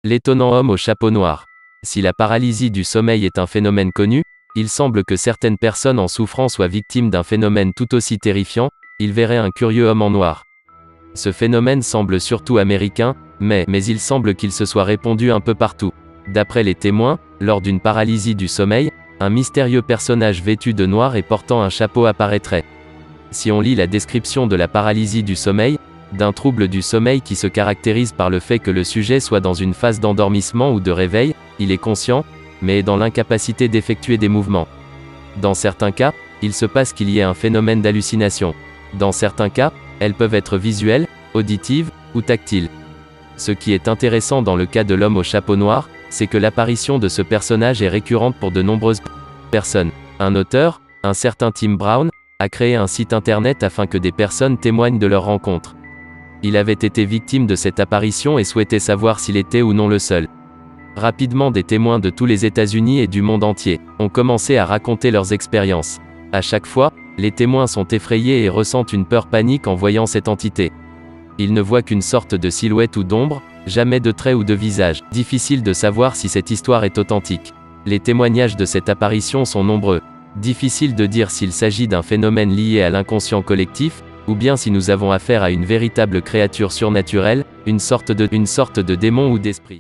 L'étonnant homme au chapeau noir. Si la paralysie du sommeil est un phénomène connu, il semble que certaines personnes en souffrant soient victimes d'un phénomène tout aussi terrifiant, ils verraient un curieux homme en noir. Ce phénomène semble surtout américain, mais il semble qu'il se soit répandu un peu partout. D'après les témoins, lors d'une paralysie du sommeil, un mystérieux personnage vêtu de noir et portant un chapeau apparaîtrait. Si on lit la description de la paralysie du sommeil, d'un trouble du sommeil qui se caractérise par le fait que le sujet soit dans une phase d'endormissement ou de réveil, il est conscient, mais est dans l'incapacité d'effectuer des mouvements. Dans certains cas, il se passe qu'il y ait un phénomène d'hallucination. Dans certains cas, elles peuvent être visuelles, auditives, ou tactiles. Ce qui est intéressant dans le cas de l'homme au chapeau noir, c'est que l'apparition de ce personnage est récurrente pour de nombreuses personnes. Un auteur, un certain Tim Brown, a créé un site internet afin que des personnes témoignent de leur rencontre. Il avait été victime de cette apparition et souhaitait savoir s'il était ou non le seul. Rapidement, des témoins de tous les États-Unis et du monde entier ont commencé à raconter leurs expériences. À chaque fois, les témoins sont effrayés et ressentent une peur panique en voyant cette entité. Ils ne voient qu'une sorte de silhouette ou d'ombre, jamais de trait ou de visage. Difficile de savoir si cette histoire est authentique. Les témoignages de cette apparition sont nombreux. Difficile de dire s'il s'agit d'un phénomène lié à l'inconscient collectif, ou bien si nous avons affaire à une véritable créature surnaturelle, une sorte de démon ou d'esprit.